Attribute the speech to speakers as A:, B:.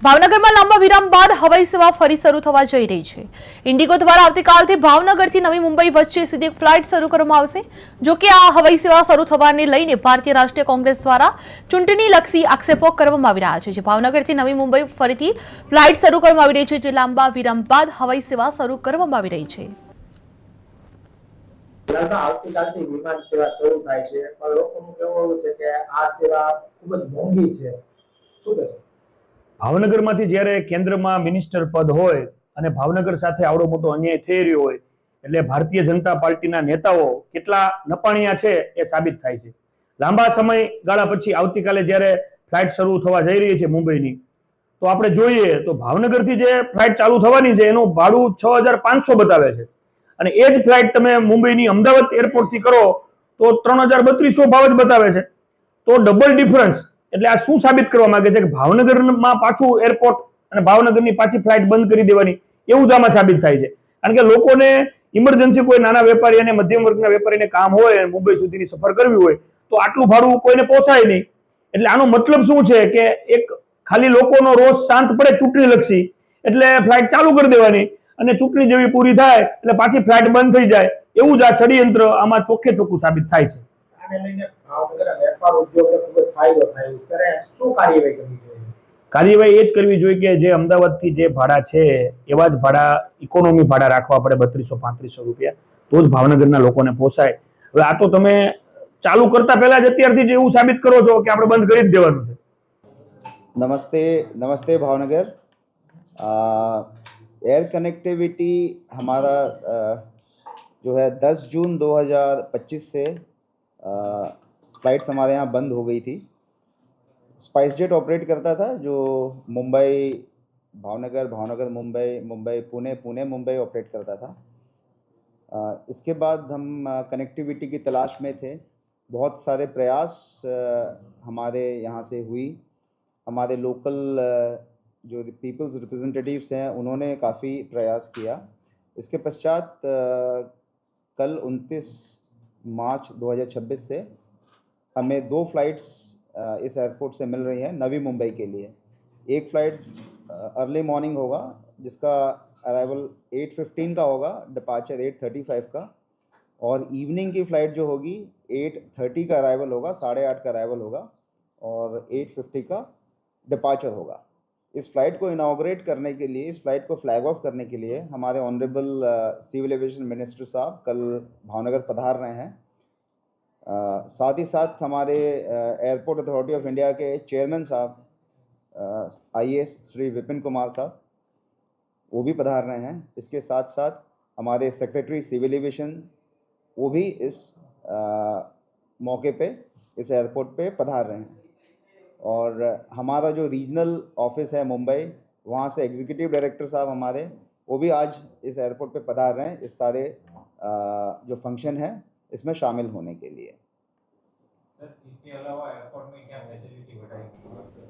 A: ભાવનગરમાં લાંબા વિરામ બાદ હવાઈ સેવા ફરી શરૂ થવા જઈ રહી છે। ઇન્ડિગો દ્વારા આવતીકાલથી ભાવનગરથી નવી મુંબઈ વચ્ચે સીધી ફ્લાઇટ શરૂ કરવામાં આવશે। જો કે આ હવાઈ સેવા શરૂ થવાને લઈને ભારતીય રાષ્ટ્રીય કોંગ્રેસ દ્વારા ચૂંટણીલક્ષી આક્ષેપો કરવામાં આવી રહ્યા છે। જે ભાવનગરથી નવી મુંબઈ ફરીથી ફ્લાઇટ શરૂ કરવામાં આવી રહી છે, જે લાંબા વિરામ બાદ હવાઈ સેવા શરૂ કરવામાં આવી રહી છે।
B: આવતીકાલથી વિમાન સેવા શરૂ થાય છે, પણ લોકોનું કહેવું છે કે આ સેવા ખૂબ જ મોંઘી છે। શું કહેશો?
C: ભાવનગરમાંથી જ્યારે કેન્દ્રમાં મિનિસ્ટર પદ હોય અને ભાવનગર સાથે આવડો મોટો અન્યાય થઈ રહ્યો હોય એટલે ભારતીય જનતા પાર્ટીના નેતાઓ કેટલા નપાણિયા છે એ સાબિત થાય છે। લાંબા સમયગાળા પછી આવતીકાલે જ્યારે ફ્લાઇટ શરૂ થવા જઈ રહી છે મુંબઈની, તો આપણે જોઈએ તો ભાવનગરથી જે ફ્લાઇટ ચાલુ થવાની છે એનું ભાડું 6,500 બતાવે છે અને એ જ ફ્લાઇટ તમે મુંબઈની અમદાવાદ એરપોર્ટથી કરો તો 3,3200 ભાવ જ બતાવે છે। તો ડબલ ડિફરન્સ। એટલે આ શું સાબિત કરવા માંગે છે કે ભાવનગરમાં પાછું એરપોર્ટ અને ભાવનગરની પાછી ફ્લાઇટ બંધ કરી દેવાની, એવું જ આમાં સાબિત થાય છે। કારણ કે લોકોને ઇમરજન્સી, કોઈ નાના વેપારી અને મધ્યમ વર્ગના વેપારીને કામ હોય, મુંબઈ સુધીની સફર કરવી હોય તો આટલું ભાડું કોઈને પોસાય નહીં। એટલે આનો મતલબ શું છે કે એક ખાલી લોકોનો રોષ શાંત પડે ચૂંટણીલક્ષી એટલે ફ્લાઇટ ચાલુ કરી દેવાની અને ચૂંટણી જેવી પૂરી થાય એટલે પાછી ફ્લાઇટ બંધ થઈ જાય, એવું જ આ ષડયંત્ર આમાં ચોખ્ખે ચોખ્ખું સાબિત થાય છે।
B: આને લઈને ભાવનગરના વેપાર ઉદ્યોગને ખૂબ જ ફાયદો થાય ત્યારે શું કાર્યવાહી કરવી જોઈએ?
C: કાર્યવાહી એ જ કરવી જોઈએ કે જે અમદાવાદથી જે ભાડા છે એવા જ ભાડા, ઇકોનોમી ભાડા રાખવા પડે 3200-3500 રૂપિયા, તો જ ભાવનગરના લોકોને પોસાય। હવે આ તો તમે ચાલુ કરતા પહેલા જ અત્યારથી જ એવું સાબિત કરો છો કે આપણે બંધ કરી જ દેવાનું છે।
D: नमस्ते नमस्ते भावनगर। एयर कनेक्टिविटी हमारा जो है 10 जून 2025 से फ़्लाइट्स हमारे यहाँ बंद हो गई थी। स्पाइस जेट ऑपरेट करता था जो मुंबई भावनगर, भावनगर मुंबई, मुंबई पुणे, पुणे मुंबई ऑपरेट करता था। इसके बाद हम कनेक्टिविटी की तलाश में थे। बहुत सारे प्रयास हमारे यहाँ से हुई। हमारे लोकल जो पीपल्स रिप्रेजेंटेटिव्स हैं उन्होंने काफ़ी प्रयास किया। इसके पश्चात कल 29 मार्च 2026 से हमें 2 फ्लाइट्स इस एयरपोर्ट से मिल रही हैं नवी मुंबई के लिए। एक फ़्लाइट अर्ली मॉर्निंग होगा जिसका अराइवल 8:15 का होगा, डिपार्चर 8:35 का, और इवनिंग की फ़्लाइट जो होगी 8:30 का अराइवल होगा, 8:30 का अराइवल होगा और 8:50 का डिपार्चर होगा। इस फ़्लाइट को इनाग्रेट करने के लिए, इस फ़्लाइट को फ्लैग ऑफ करने के लिए हमारे ऑनरेबल सिविल एविएशन मिनिस्टर साहब कल भावनगर पधार रहे हैं। साथ ही साथ हमारे एयरपोर्ट अथॉरिटी ऑफ इंडिया के चेयरमैन साहब IAS श्री विपिन कुमार साहब वो भी पधार रहे हैं। इसके साथ साथ हमारे सेक्रेटरी सिविल एविएशन वो भी इस मौके पे इस एयरपोर्ट पे पधार रहे हैं। और हमारा जो रीजनल ऑफिस है मुंबई, वहाँ से एग्जीक्यूटिव डायरेक्टर साहब हमारे वो भी आज इस एयरपोर्ट पे पधार रहे हैं इस सारे जो फंक्शन है इसमें शामिल होने के लिए।
E: सर, इसके अलावा एयरपोर्ट में क्या फैसिलिटी बढ़ाई?